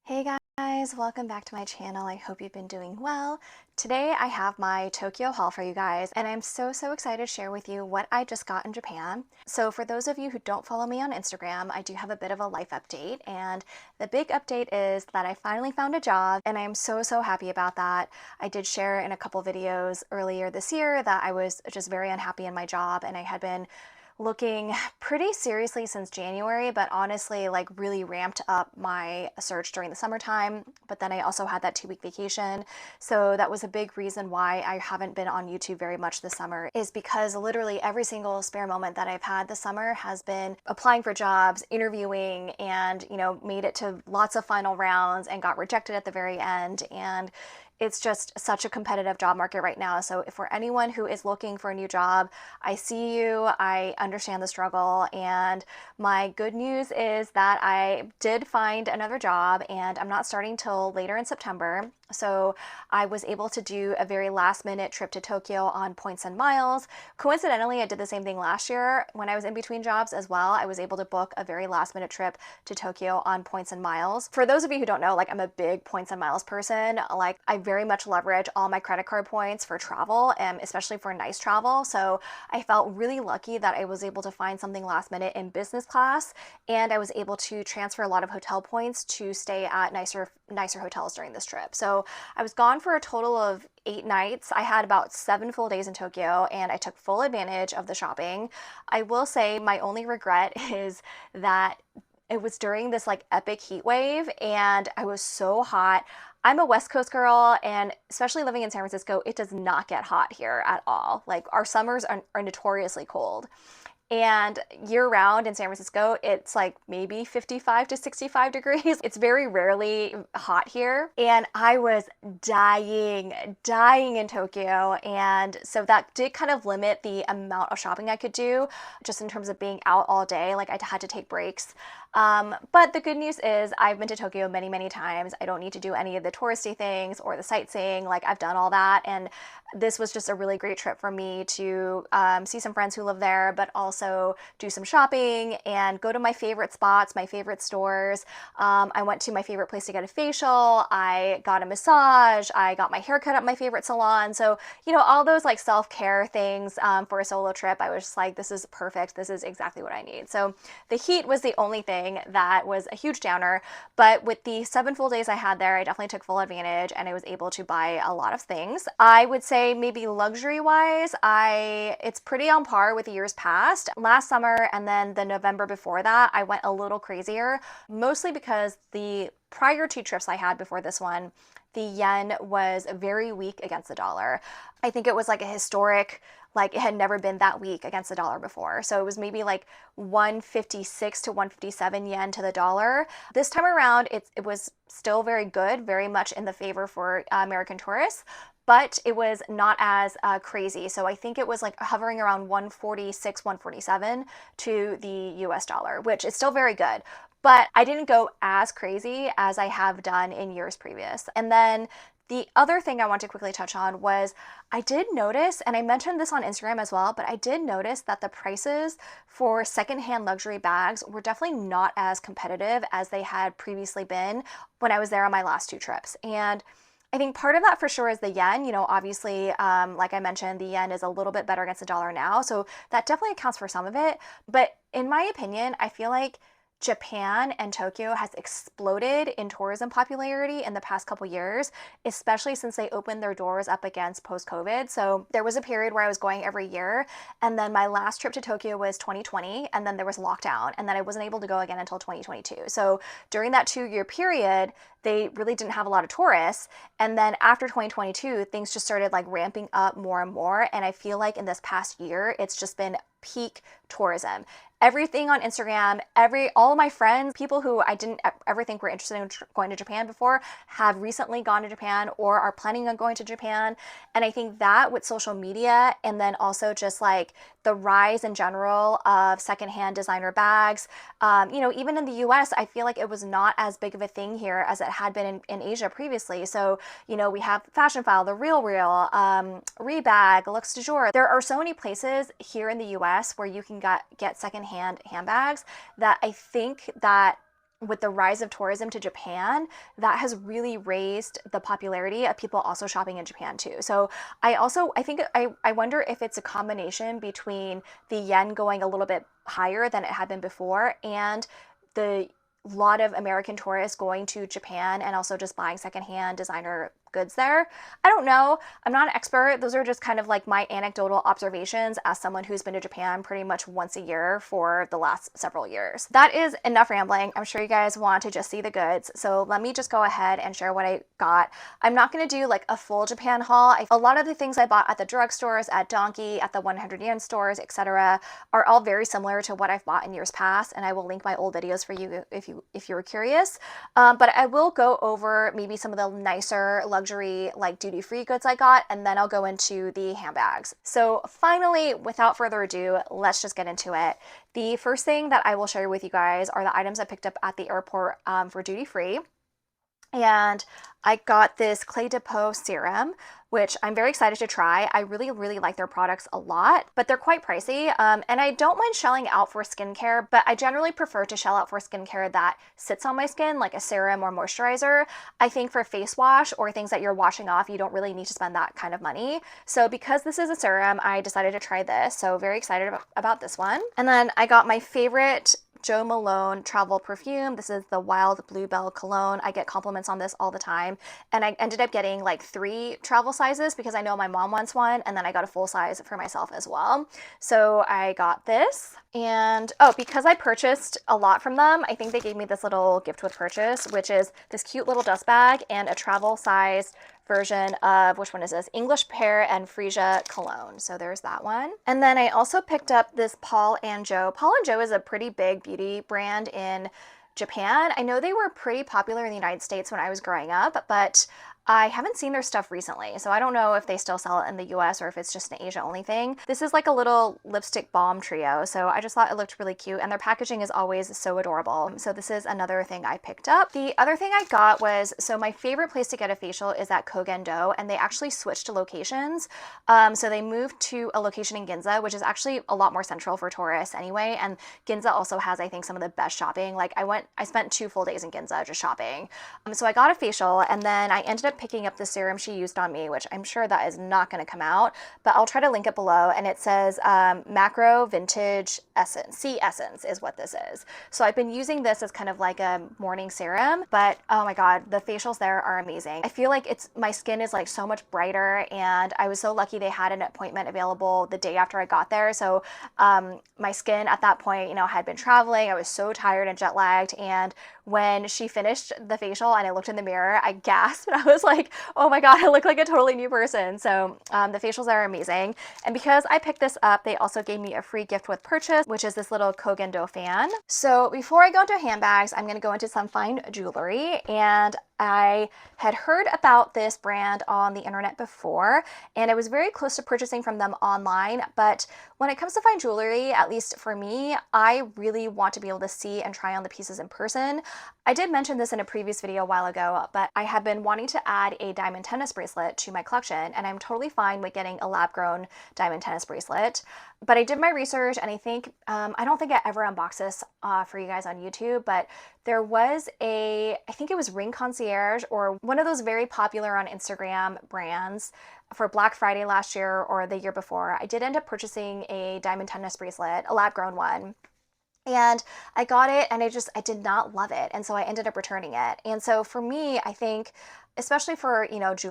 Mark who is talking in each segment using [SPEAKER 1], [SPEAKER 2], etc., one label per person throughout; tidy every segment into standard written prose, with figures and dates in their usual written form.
[SPEAKER 1] Hey guys, welcome back to my channel. I hope you've been doing well. Today I have my Tokyo haul for you guys, and I'm so excited to share with you what I just got in Japan. So for those of you who don't follow me on Instagram, I do have a bit of a life update, and the big update is that I finally found a job, and I am so happy about that. I did share in a couple videos earlier this year that I was just very unhappy in my job, and I had been looking pretty seriously since January, but honestly, like really ramped up my search during the summertime. But then I also had that 2-week vacation. So that was a big reason why I haven't been on YouTube very much this summer, is because literally every single spare moment that I've had this summer has been applying for jobs, interviewing, and, made it to lots of final rounds and got rejected at the very end. And it's just such a competitive job market right now. So if for anyone who is looking for a new job, I see you, I understand the struggle, and my good news is that I did find another job and I'm not starting till later in September. So I was able to do a very last minute trip to Tokyo on points and miles. Coincidentally, I did the same thing last year when I was in between jobs as well. I was able to book a very last minute trip to Tokyo on points and miles. For those of you who don't know, like I'm a big points and miles person. Like I very much leverage all my credit card points for travel, and especially for nice travel. So I felt really lucky that I was able to find something last minute in business class, and I was able to transfer a lot of hotel points to stay at nicer hotels during this trip. So I was gone for a total of 8 nights. I had about 7 full days in Tokyo, and I took full advantage of the shopping. I will say my only regret is that it was during this like epic heat wave and I was so hot. I'm a West Coast girl, and especially living in San Francisco, it does not get hot here at all. Like our summers are notoriously cold. And year round in San Francisco, it's like maybe 55 to 65 degrees. It's very rarely hot here. And I was dying in Tokyo. And so that did kind of limit the amount of shopping I could do just in terms of being out all day. Like I had to take breaks. But the good news is I've been to Tokyo many times. I don't need to do any of the touristy things or the sightseeing. Like I've done all that. And this was just a really great trip for me to see some friends who live there, but also do some shopping and go to my favorite spots, my favorite stores. I went to my favorite place to get a facial. I got a massage. I got my hair cut at my favorite salon. So, all those like self-care things for a solo trip, I was just like, this is perfect. This is exactly what I need. So the heat was the only thing that was a huge downer. But with the 7 full days I had there, I definitely took full advantage and I was able to buy a lot of things. I would say maybe luxury wise, it's pretty on par with the years past. Last summer and then the November before that, I went a little crazier, mostly because the prior 2 trips I had before this one, the yen was very weak against the dollar. I think it was like a historic, like it had never been that weak against the dollar before. So it was maybe like 156 to 157 yen to the dollar. This time around, it was still very good, very much in the favor for American tourists, but it was not as crazy. So I think it was like hovering around 146, 147 to the US dollar, which is still very good. But I didn't go as crazy as I have done in years previous. And then the other thing I want to quickly touch on was I did notice, and I mentioned this on Instagram as well, but I did notice that the prices for secondhand luxury bags were definitely not as competitive as they had previously been when I was there on my last 2 trips. And I think part of that for sure is the yen. Obviously, like I mentioned, the yen is a little bit better against the dollar now. So that definitely accounts for some of it. But in my opinion, I feel like Japan and Tokyo has exploded in tourism popularity in the past couple years, especially since they opened their doors up against post-COVID. So there was a period where I was going every year, and then my last trip to Tokyo was 2020, and then there was lockdown, and then I wasn't able to go again until 2022. So during that 2-year period, they really didn't have a lot of tourists. And then after 2022, things just started like ramping up more and more. And I feel like in this past year, it's just been peak tourism. Everything on Instagram, all of my friends, people who I didn't ever think were interested in going to Japan before, have recently gone to Japan or are planning on going to Japan. And I think that with social media, and then also just like the rise in general of secondhand designer bags, even in the US, I feel like it was not as big of a thing here as it had been in Asia previously. So, we have Fashion File, The Real, Rebag, Luxe du Jour. There are so many places here in the US where you can get secondhand handbags that I think that with the rise of tourism to Japan, that has really raised the popularity of people also shopping in Japan too. So I wonder if it's a combination between the yen going a little bit higher than it had been before and the lot of American tourists going to Japan and also just buying secondhand designer goods there. I don't know. I'm not an expert. Those are just kind of like my anecdotal observations as someone who's been to Japan pretty much once a year for the last several years. That is enough rambling. I'm sure you guys want to just see the goods. So let me just go ahead and share what I got. I'm not going to do like a full Japan haul. A lot of the things I bought at the drugstores, at Donkey, at the 100 yen stores, etc., are all very similar to what I've bought in years past, and I will link my old videos for you if you're curious. But I will go over maybe some of the nicer luxury like duty-free goods I got, and then I'll go into the handbags. So finally, without further ado, let's just get into it. The first thing that I will share with you guys are the items I picked up at the airport for duty-free. And I got this Clé de Peau serum, which I'm very excited to try. I really, really like their products a lot, but they're quite pricey. And I don't mind shelling out for skincare, but I generally prefer to shell out for skincare that sits on my skin, like a serum or moisturizer. I think for face wash or things that you're washing off, you don't really need to spend that kind of money. So because this is a serum, I decided to try this. So very excited about this one. And then I got my favorite Jo Malone travel perfume. This is the Wild Bluebell cologne. I get compliments on this all the time, and I ended up getting like 3 travel sizes because I know my mom wants one, and then I got a full size for myself as well. So I got this, and oh, because I purchased a lot from them, I think they gave me this little gift with purchase, which is this cute little dust bag and a travel size version of, which one is this? English Pear and Freesia cologne. So there's that one. And then I also picked up this Paul and Joe. Paul and Joe is a pretty big beauty brand in Japan. I know they were pretty popular in the United States when I was growing up, but I haven't seen their stuff recently, so I don't know if they still sell it in the US or if it's just an Asia only thing. This is like a little lipstick balm trio, so I just thought it looked really cute, and their packaging is always so adorable. So this is another thing I picked up. The other thing I got was, so my favorite place to get a facial is at Kogen-do, and they actually switched to locations. So they moved to a location in Ginza, which is actually a lot more central for tourists anyway, and Ginza also has, I think, some of the best shopping. Like I spent 2 full days in Ginza just shopping. So I got a facial, and then I ended up picking up the serum she used on me, which I'm sure that is not going to come out, but I'll try to link it below. And it says Macro Vintage Essence, Sea Essence is what this is. So I've been using this as kind of like a morning serum, but oh my God, the facials there are amazing. I feel like my skin is like so much brighter, and I was so lucky they had an appointment available the day after I got there. So my skin at that point, had been traveling. I was so tired and jet lagged, and when she finished the facial and I looked in the mirror, I gasped. I was like, oh my God, I look like a totally new person. So the facials are amazing. And because I picked this up, they also gave me a free gift with purchase, which is this little Kogen-do fan. So before I go into handbags, I'm going to go into some fine jewelry. And I had heard about this brand on the internet before, and I was very close to purchasing from them online. But when it comes to fine jewelry, at least for me, I really want to be able to see and try on the pieces in person. I did mention this in a previous video a while ago, but I have been wanting to add a diamond tennis bracelet to my collection, and I'm totally fine with getting a lab-grown diamond tennis bracelet. But I did my research, and I think, I don't think I ever unboxed this for you guys on YouTube, but there was I think it was Ring Concierge, or one of those very popular on Instagram brands for Black Friday last year or the year before. I did end up purchasing a diamond tennis bracelet, a lab-grown one. And I got it, and I did not love it. And so I ended up returning it. And so for me, I think, especially for,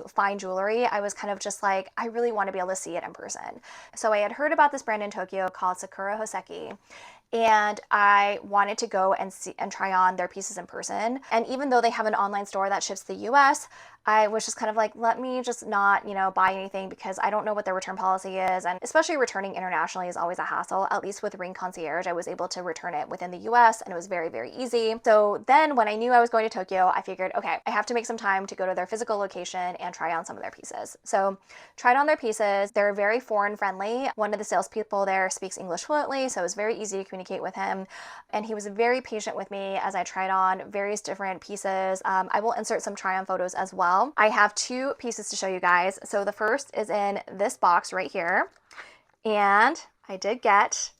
[SPEAKER 1] fine jewelry, I was kind of just like, I really want to be able to see it in person. So I had heard about this brand in Tokyo called Sakura Hoseki, and I wanted to go and see and try on their pieces in person. And even though they have an online store that ships to the US, I was just kind of like, let me just not, buy anything, because I don't know what their return policy is. And especially returning internationally is always a hassle. At least with Ring Concierge, I was able to return it within the US, and it was very, very easy. So then when I knew I was going to Tokyo, I figured, okay, I have to make some time to go to their physical location and try on some of their pieces. So tried on their pieces. They're very foreign friendly. One of the salespeople there speaks English fluently, so it was very easy to communicate with him. And he was very patient with me as I tried on various different pieces. I will insert some try on photos as well. I have 2 pieces to show you guys. So the first is in this box right here. And I did get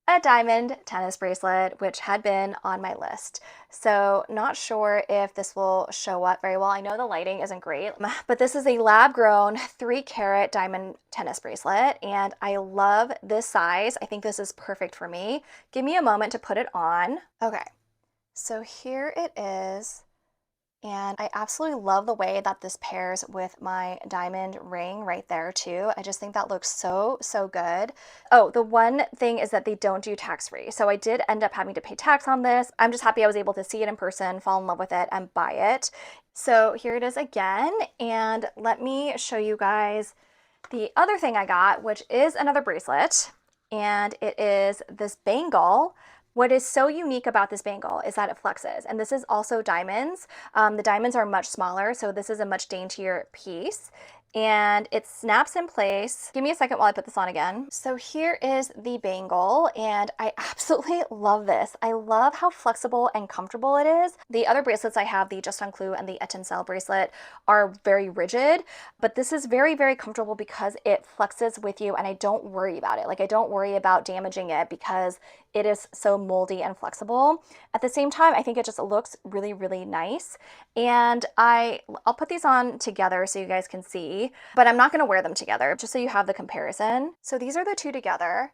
[SPEAKER 1] a diamond tennis bracelet, which had been on my list. So not sure if this will show up very well. I know the lighting isn't great, but this is a lab-grown 3-carat diamond tennis bracelet, and I love this size. I think this is perfect for me. Give me a moment to put it on. Okay, so here it is. And I absolutely love the way that this pairs with my diamond ring right there too. I just think that looks so, so good. Oh, the one thing is that they don't do tax-free. So I did end up having to pay tax on this. I'm just happy I was able to see it in person, fall in love with it, and buy it. So here it is again. And let me show you guys the other thing I got, which is another bracelet. And it is this bangle. What is so unique about this bangle is that it flexes, and this is also diamonds. The diamonds are much smaller, so this is a much daintier piece, and it snaps in place. Give me a second while I put this on again. So here is the bangle, and I absolutely love this. I love how flexible and comfortable it is. The other bracelets I have, the Just Unclue and the Etincelle bracelet, are very rigid, but this is very, very comfortable because it flexes with you, and I don't worry about it. Like, I don't worry about damaging it because it is so moldy and flexible. At the same time, I think it just looks really, really nice. And I'll put these on together so you guys can see, but I'm not gonna wear them together, just so you have the comparison. So these are the two together.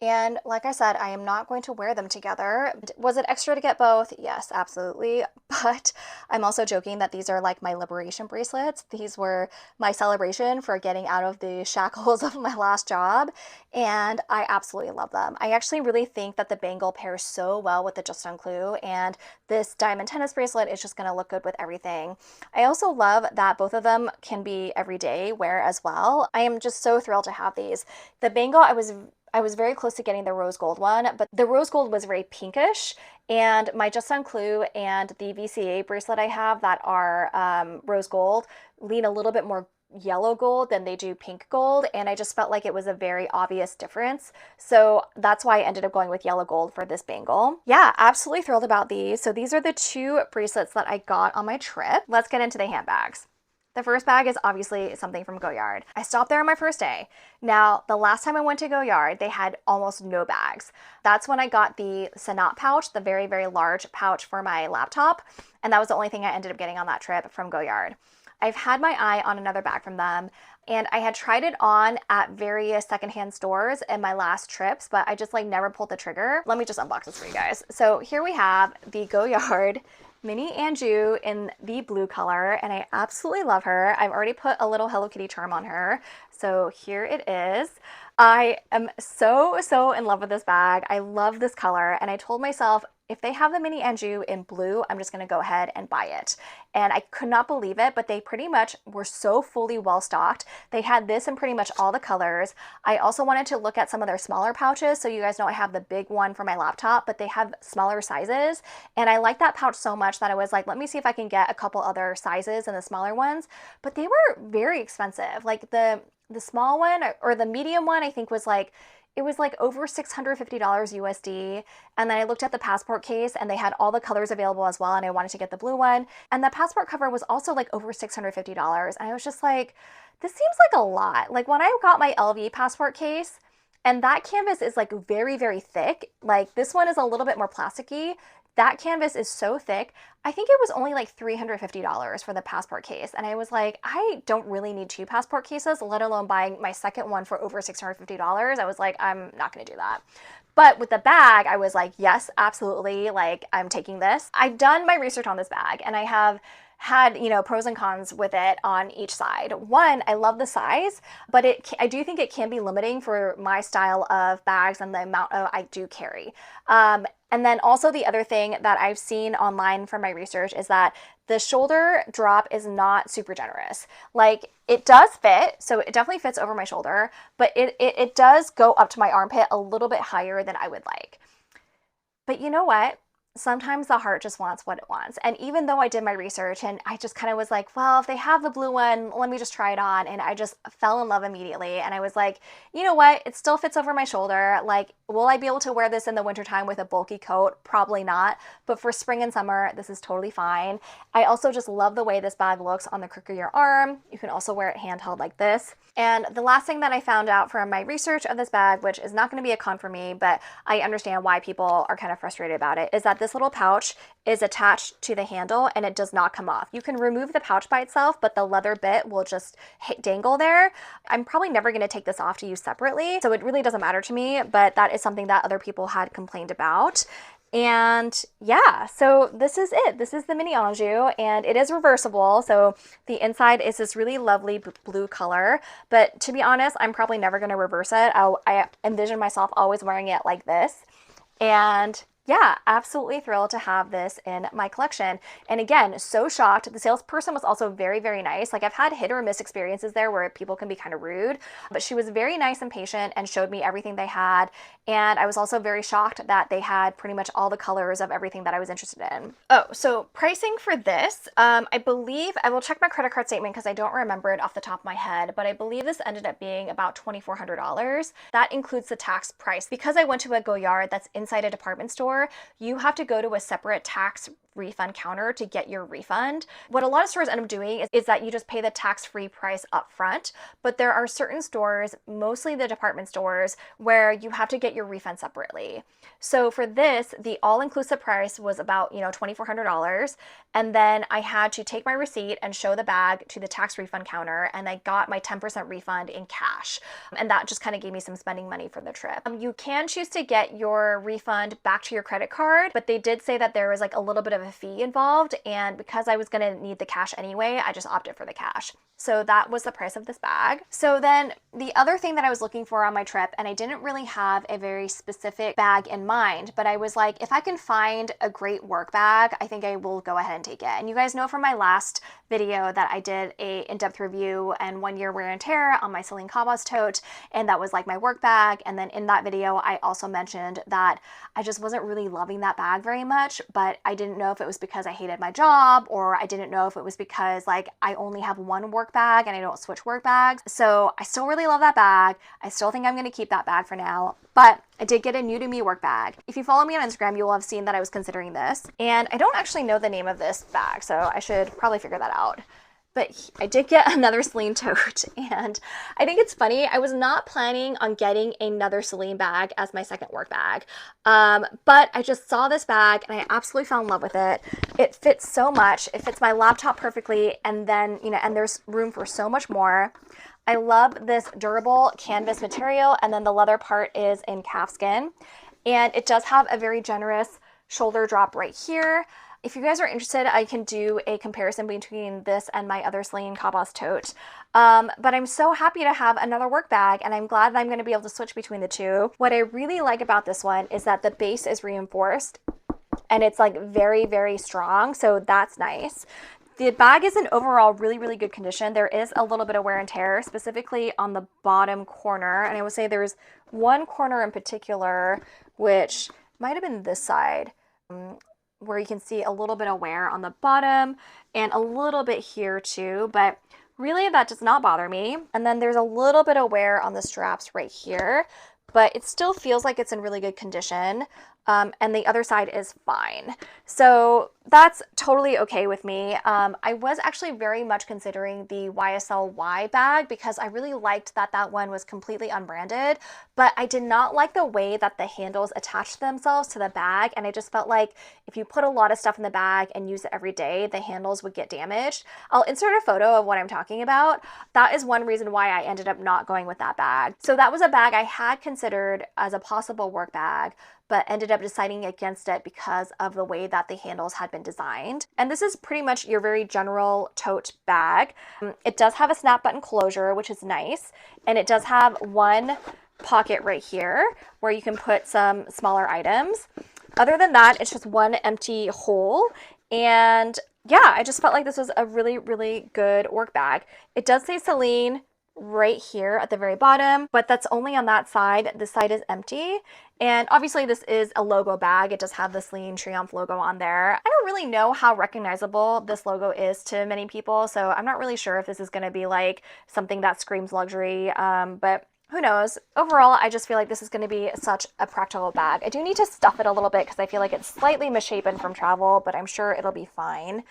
[SPEAKER 1] And like I said, I am not going to wear them together. Was it extra to get both? Yes, absolutely. But I'm also joking that these are like my liberation bracelets. These were my celebration for getting out of the shackles of my last job. And I absolutely love them. I actually really think that the bangle pairs so well with the Just Unclue, and this diamond tennis bracelet is just gonna look good with everything. I also love that both of them can be everyday wear as well. I am just so thrilled to have these. The bangle, I was very close to getting the rose gold one, but the rose gold was very pinkish, and my Just Unclue and the VCA bracelet I have that are rose gold lean a little bit more yellow gold than they do pink gold, and I just felt like it was a very obvious difference. So that's why I ended up going with yellow gold for this bangle. Yeah, absolutely thrilled about these. So these are the two bracelets that I got on my trip. Let's get into the handbags. The first bag is obviously something from GOYARD. I stopped there on my first day. Now, the last time I went to GOYARD, they had almost no bags. That's when I got the Sonat pouch, the very, very large pouch for my laptop, and that was the only thing I ended up getting on that trip from GOYARD. I've had my eye on another bag from them, and I had tried it on at various secondhand stores in my last trips, but I just like never pulled the trigger. Let me just unbox this for you guys. So here we have the GOYARD Mini Anjou in the blue color, and I absolutely love her. I've already put a little Hello Kitty charm on her. So here it is. I am so, so in love with this bag. I love this color, and I told myself, if they have the Mini Anjou in blue, I'm just gonna go ahead and buy it. And I could not believe it, but they pretty much were so fully well stocked. They had this in pretty much all the colors. I also wanted to look at some of their smaller pouches. So you guys know I have the big one for my laptop, but they have smaller sizes. And I like that pouch so much that I was like, let me see if I can get a couple other sizes in the smaller ones. But they were very expensive. Like the small one or the medium one, I think was like, it was like over $650 USD. And then I looked at the passport case and they had all the colors available as well. And I wanted to get the blue one. And the passport cover was also like over $650. And I was just like, this seems like a lot. Like when I got my LV passport case, and that canvas is like very, very thick. Like this one is a little bit more plasticky. That canvas is so thick. I think it was only like $350 for the passport case. And I was like, I don't really need two passport cases, let alone buying my second one for over $650. I was like, I'm not gonna do that. But with the bag, I was like, yes, absolutely. Like I'm taking this. I've done my research on this bag, and I have had, you know, pros and cons with it on each side. One, I love the size, but I do think it can be limiting for my style of bags and the amount I do carry. And then also the other thing that I've seen online from my research is that the shoulder drop is not super generous. Like it does fit, so it definitely fits over my shoulder, but it does go up to my armpit a little bit higher than I would like. But you know what? sometimes the heart just wants what it wants. And even though I did my research and I just kind of was like, well, if they have the blue one, let me just try it on. And I just fell in love immediately. And I was like, you know what? It still fits over my shoulder. Like, will I be able to wear this in the wintertime with a bulky coat? Probably not. But for spring and summer, this is totally fine. I also just love the way this bag looks on the crook of your arm. You can also wear it handheld like this. And the last thing that I found out from my research of this bag, which is not going to be a con for me, but I understand why people are kind of frustrated about it, is that this little pouch is attached to the handle and it does not come off. You can remove the pouch by itself, but the leather bit will just dangle there. I'm probably never going to take this off to use separately, so it really doesn't matter to me, but that is something that other people had complained about. And yeah, so this is it. This is the mini Anjou, and it is reversible. So the inside is this really lovely blue color, but to be honest, I'm probably never going to reverse it. I envision myself always wearing it like this. And yeah, absolutely thrilled to have this in my collection. And again, so shocked. The salesperson was also very, very nice. Like, I've had hit or miss experiences there where people can be kind of rude, but she was very nice and patient and showed me everything they had. And I was also very shocked that they had pretty much all the colors of everything that I was interested in. Oh, so pricing for this, I believe, I will check my credit card statement because I don't remember it off the top of my head, but I believe this ended up being about $2,400. That includes the tax price. Because I went to a GOYARD that's inside a department store, you have to go to a separate tax refund counter to get your refund. What a lot of stores end up doing is that you just pay the tax-free price up front, but there are certain stores, mostly the department stores, where you have to get your refund separately. So for this, the all-inclusive price was about, $2,400, and then I had to take my receipt and show the bag to the tax refund counter, and I got my 10% refund in cash, and that just kind of gave me some spending money for the trip. You can choose to get your refund back to your credit card, but they did say that there was like a little bit of a fee involved, and because I was going to need the cash anyway, I just opted for the cash. So that was the price of this bag. So then the other thing that I was looking for on my trip, and I didn't really have a very specific bag in mind, but I was like, if I can find a great work bag, I think I will go ahead and take it. And you guys know from my last video that I did a in-depth review and 1 year wear and tear on my Celine tote, and that was like my work bag. And then in that video, I also mentioned that I just wasn't really loving that bag very much, but I didn't know if it was because I hated my job, or I didn't know if it was because like I only have one work bag and I don't switch work bags. So I still really love that bag. I still think I'm going to keep that bag for now, but I did get a new to me work bag. If you follow me on Instagram, you will have seen that I was considering this, and I don't actually know the name of this bag, so I should probably figure that out. But I did get another Celine tote, and I think it's funny. I was not planning on getting another Celine bag as my second work bag, but I just saw this bag and I absolutely fell in love with it. It fits so much. It fits my laptop perfectly, and then, and there's room for so much more. I love this durable canvas material, and then the leather part is in calfskin, and it does have a very generous shoulder drop right here. If you guys are interested, I can do a comparison between this and my other Celine tote. But I'm so happy to have another work bag, and I'm glad that I'm going to be able to switch between the two. What I really like about this one is that the base is reinforced, and it's like very, very strong, so that's nice. The bag is in overall really, really good condition. There is a little bit of wear and tear, specifically on the bottom corner, and I would say there's one corner in particular, which might have been this side, where you can see a little bit of wear on the bottom and a little bit here too, but really that does not bother me. And then there's a little bit of wear on the straps right here, but it still feels like it's in really good condition. And the other side is fine. So that's totally okay with me. I was actually very much considering the YSL bag because I really liked that that one was completely unbranded, but I did not like the way that the handles attached themselves to the bag. And I just felt like if you put a lot of stuff in the bag and use it every day, the handles would get damaged. I'll insert a photo of what I'm talking about. That is one reason why I ended up not going with that bag. So that was a bag I had considered as a possible work bag, but ended up deciding against it because of the way that the handles had been designed. And this is pretty much your very general tote bag. It does have a snap button closure, which is nice. And it does have one pocket right here where you can put some smaller items. Other than that, it's just one empty hole. And yeah, I just felt like this was a really, really good work bag. It does say Celine right here at the very bottom, but that's only on that side. This side is empty. And obviously this is a logo bag. It does have the Celine Triopmphe logo on there. I don't really know how recognizable this logo is to many people, so I'm not really sure if this is going to be like something that screams luxury, but who knows? Overall, I just feel like this is going to be such a practical bag. I do need to stuff it a little bit because I feel like it's slightly misshapen from travel, but I'm sure it'll be fine.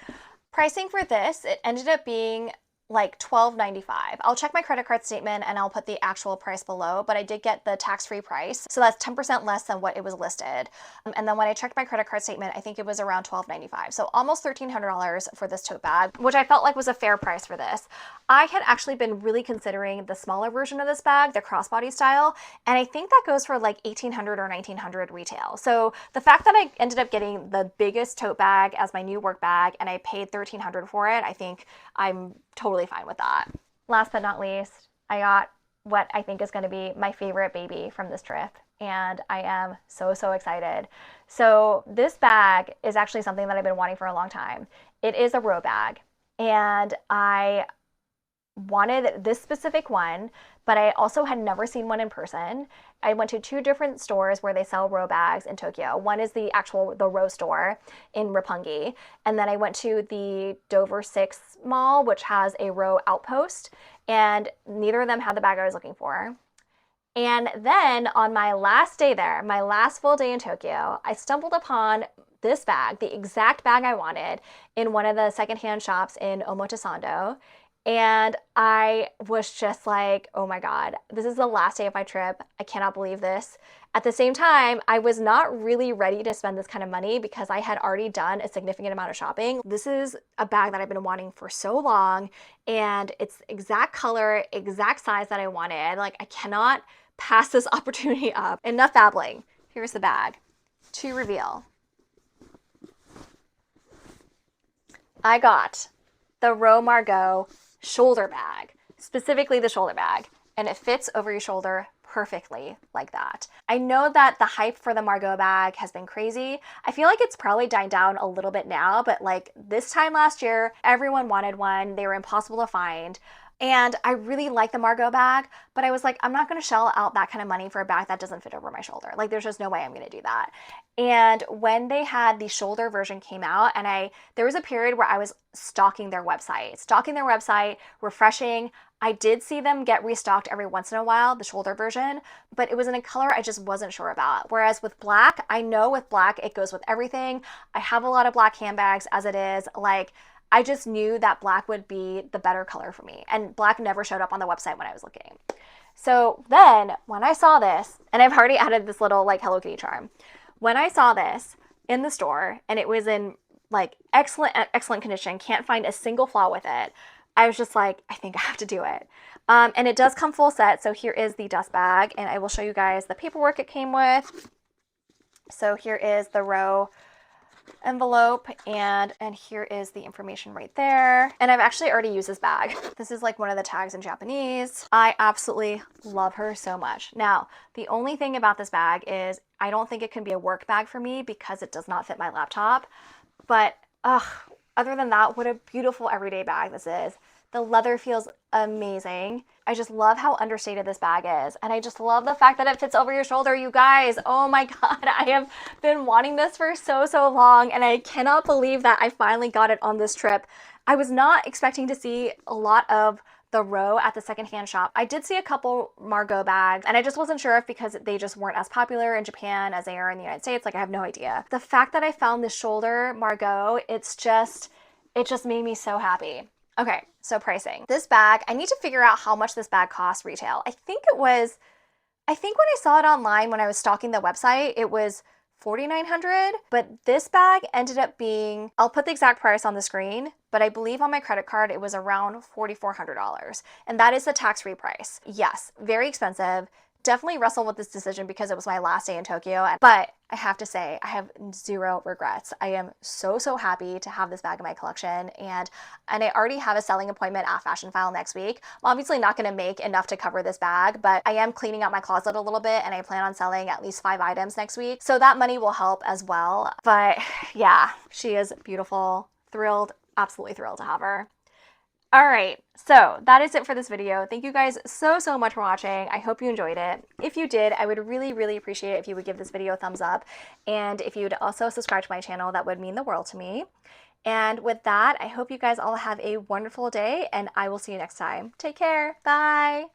[SPEAKER 1] Pricing for this, it ended up being like $12.95. I'll check my credit card statement and I'll put the actual price below, but I did get the tax-free price. So that's 10% less than what it was listed. And then when I checked my credit card statement, I think it was around $12.95. So almost $1,300 for this tote bag, which I felt like was a fair price for this. I had actually been really considering the smaller version of this bag, the crossbody style, and I think that goes for like $1,800 or $1,900 retail. So the fact that I ended up getting the biggest tote bag as my new work bag and I paid $1,300 for it, I think I'm totally fine with that. Last but not least, I got what I think is going to be my favorite baby from this trip, and I am so excited. So this bag is actually something that I've been wanting for a long time. It is a row bag, and I wanted this specific one, but I also had never seen one in person. I went to 2 different stores where they sell row bags in Tokyo. One is the row store in Roppongi, and then I went to the Dover 6 Mall, which has a row outpost, and neither of them had the bag I was looking for. And then on my last day there, my last full day in Tokyo, I stumbled upon this bag, the exact bag I wanted, in one of the secondhand shops in Omotesando. And I was just like, oh my God, this is the last day of my trip. I cannot believe this. At the same time, I was not really ready to spend this kind of money because I had already done a significant amount of shopping. This is a bag that I've been wanting for so long, and it's exact color, exact size that I wanted. Like, I cannot pass this opportunity up. Enough babbling. Here's the bag. To reveal, I got the Row Margot shoulder bag, specifically the shoulder bag, and it fits over your shoulder perfectly like that. I know that the hype for the Margot bag has been crazy. I feel like it's probably died down a little bit now, but like this time last year, everyone wanted one. They were impossible to find. And I really like the Margot bag, but I was like, I'm not going to shell out that kind of money for a bag that doesn't fit over my shoulder. Like, there's just no way I'm going to do that. And when they had the shoulder version came out, and there was a period where I was stalking their website, refreshing. I did see them get restocked every once in a while, the shoulder version, but it was in a color I just wasn't sure about. Whereas with black, I know with black, it goes with everything. I have a lot of black handbags as it is. Like, I just knew that black would be the better color for me. And black never showed up on the website when I was looking. So then when I saw this, and I've already added this little like Hello Kitty charm. When I saw this in the store and it was in like excellent condition, can't find a single flaw with it, I was just like, I think I have to do it. And it does come full set. So here is the dust bag, and I will show you guys the paperwork it came with. So here is the Row envelope, and here is the information right there. And I've actually already used this bag. This is like one of the tags in Japanese. I absolutely love her so much. Now, the only thing about this bag is I don't think it can be a work bag for me because it does not fit my laptop. But other than that, what a beautiful everyday bag this is. The leather feels amazing. I just love how understated this bag is. And I just love the fact that it fits over your shoulder, you guys. Oh my God, I have been wanting this for so long, and I cannot believe that I finally got it on this trip. I was not expecting to see a lot of the Row at the secondhand shop. I did see a couple Margot bags, and I just wasn't sure if because they just weren't as popular in Japan as they are in the United States. Like, I have no idea. The fact that I found this shoulder Margot, it just made me so happy. Okay, so pricing. This bag, I need to figure out how much this bag costs retail. I think when I saw it online when I was stalking the website, it was $4,900, but this bag ended up being, I'll put the exact price on the screen, but I believe on my credit card it was around $4,400, and that is the tax-free price. Yes, very expensive. Definitely wrestled with this decision because it was my last day in Tokyo, but I have to say I have zero regrets. I am so happy to have this bag in my collection, and I already have a selling appointment at Fashion File next week. I'm obviously not going to make enough to cover this bag, but I am cleaning out my closet a little bit, and I plan on selling at least 5 items next week, so that money will help as well. But yeah, she is beautiful. Thrilled, absolutely thrilled to have her. All right, so that is it for this video. Thank you guys so much for watching. I hope you enjoyed it. If you did, I would really appreciate it if you would give this video a thumbs up. And if you would also subscribe to my channel, that would mean the world to me. And with that, I hope you guys all have a wonderful day, and I will see you next time. Take care. Bye.